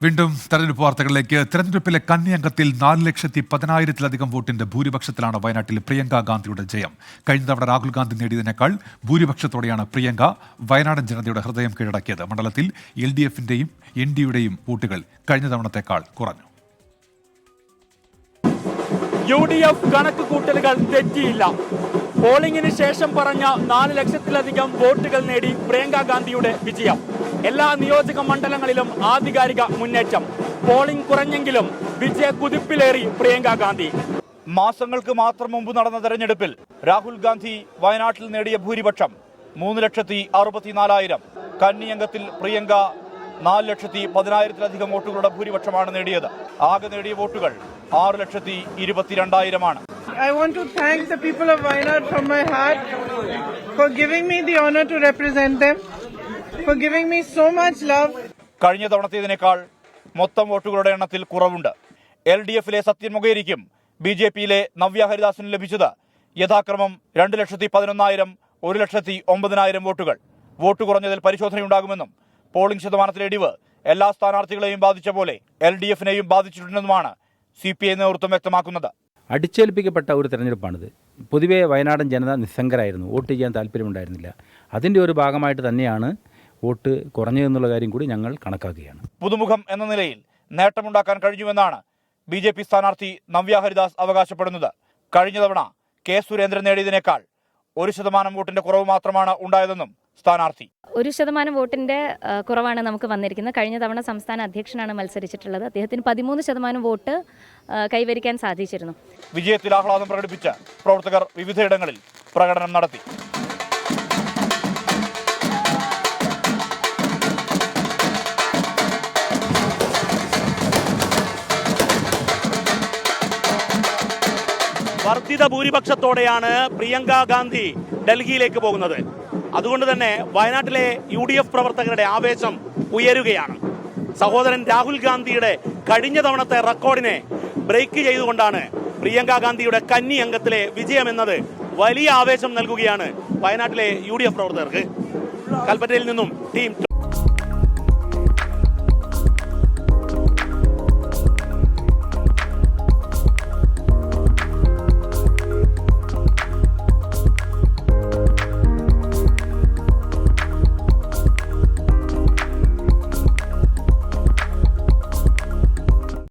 വീണ്ടും തെരഞ്ഞെടുപ്പ് വാർത്തകളിലേക്ക്. തെരഞ്ഞെടുപ്പിലെ കന്നി അംഗത്തിൽ 4,10,000-ലധികം വോട്ടിന്റെ ഭൂരിപക്ഷത്തിലാണ് വയനാട്ടിൽ പ്രിയങ്ക ഗാന്ധിയുടെ ജയം. കഴിഞ്ഞ തവണ രാഹുൽ ഗാന്ധി നേടിയതിനേക്കാൾ ഭൂരിപക്ഷത്തോടെയാണ് പ്രിയങ്ക വയനാടൻ ജനതയുടെ ഹൃദയം കീഴടക്കിയത്. മണ്ഡലത്തിൽ LDFന്റെയും NDയുടെയും വോട്ടുകൾ കഴിഞ്ഞ തവണത്തേക്കാൾ കുറഞ്ഞു. UDF കണക്ക് കൂട്ടലുകൾ തെറ്റിയില്ല. പോളിംഗിന് ശേഷം പറഞ്ഞ 4 ലക്ഷത്തിലധികം വോട്ടുകൾ നേടി പ്രിയങ്ക ഗാന്ധിയുടെ വിജയം. എല്ലാ നിയോജക മണ്ഡലങ്ങളിലും ആധികാരിക മുന്നേറ്റം. പോളിംഗ് കുറഞ്ഞെങ്കിലും വിജയ കുതിപ്പിലേറി പ്രിയങ്ക ഗാന്ധി. മാസങ്ങൾക്ക് മാത്രം മുമ്പ് നടന്ന തെരഞ്ഞെടുപ്പിൽ രാഹുൽ ഗാന്ധി വയനാട്ടിൽ നേടിയ ഭൂരിപക്ഷം 3,64,000. കന്നി അംഗത്തിൽ പ്രിയങ്ക 4,10,000-ലധികം വോട്ടുകളുടെ ഭൂരിപക്ഷമാണ് നേടിയത്. ആകെ നേടിയ വോട്ടുകൾ 6,22,000-ആണ്. I want to thank the people of Wayanad from my heart for giving me the honor to represent them, for giving me so much love. കഴിഞ്ഞ തവണത്തേതിനേക്കാൾ മൊത്തം വോട്ടുകളുടെ എണ്ണത്തിൽ കുറവുണ്ട്. LDFിലെ സത്യൻ മൊകേരിക്കും BJPയിലെ നവ്യ ഹരിദാസിനും ലഭിച്ചത് യഥാക്രമം 2,11,000, 1,09,000 വോട്ടുകൾ. വോട്ട് കുറഞ്ഞതിൽ പരിശോധനയുണ്ടാകുമെന്നും പോളിംഗ് ശതമാനത്തിലെ ഇടിവ് എല്ലാ സ്ഥാനാർത്ഥികളെയും ബാധിച്ച പോലെ LDFനെയും ബാധിച്ചിട്ടുണ്ടെന്നുമാണ് CPI നേതൃത്വം വ്യക്തമാക്കുന്നത്. അടിച്ചേൽപ്പിക്കപ്പെട്ട ഒരു തെരഞ്ഞെടുപ്പാണിത്. പൊതുവെ വയനാടൻ ജനത നിസ്സംഗരായിരുന്നു, വോട്ട് ചെയ്യാൻ താല്പര്യമുണ്ടായിരുന്നില്ല. അതിൻ്റെ ഒരു ഭാഗമായിട്ട് തന്നെയാണ് വോട്ട് കുറഞ്ഞതെന്നുള്ള കാര്യം കൂടി ഞങ്ങൾ കണക്കാക്കുകയാണ്. പുതുമുഖം എന്ന നിലയിൽ നേട്ടമുണ്ടാക്കാൻ കഴിഞ്ഞുവെന്നാണ് BJP സ്ഥാനാർത്ഥി നവ്യ ഹരിദാസ് അവകാശപ്പെടുന്നത്. കഴിഞ്ഞ തവണ K. സുരേന്ദ്രൻ നേടിയതിനേക്കാൾ 1% വോട്ടിന്റെ കുറവ് മാത്രമാണ് ഉണ്ടായതെന്നും സ്ഥാനാർത്ഥി. 1% വോട്ടിന്റെ കുറവാണ് നമുക്ക് വന്നിരിക്കുന്നത്. കഴിഞ്ഞ തവണ സംസ്ഥാന അധ്യക്ഷനാണ് മത്സരിച്ചിട്ടുള്ളത്. അദ്ദേഹത്തിന് 13% വോട്ട് കൈവരിക്കാൻ സാധിച്ചിരുന്നു. വിജയത്തിൽ ആഹ്ലാദം പ്രകടിപ്പിച്ച പ്രവർത്തകർ വിവിധയിടങ്ങളിൽ പ്രകടനം നടത്തി. വർദ്ധിത ഭൂരിപക്ഷത്തോടെയാണ് പ്രിയങ്ക ഗാന്ധി ഡൽഹിയിലേക്ക് പോകുന്നത്. അതുകൊണ്ട് തന്നെ വയനാട്ടിലെ UDF പ്രവർത്തകരുടെ ആവേശം ഉയരുകയാണ്. സഹോദരൻ രാഹുൽ ഗാന്ധിയുടെ കഴിഞ്ഞ തവണത്തെ റെക്കോർഡിനെ ബ്രേക്ക് ചെയ്തുകൊണ്ടാണ് പ്രിയങ്ക ഗാന്ധിയുടെ കന്നി അംഗത്തിലെ വിജയമെന്നത് വലിയ ആവേശം നൽകുകയാണ് വയനാട്ടിലെ UDF പ്രവർത്തകർക്ക്. കൽപ്പറ്റയിൽ നിന്നും ടീം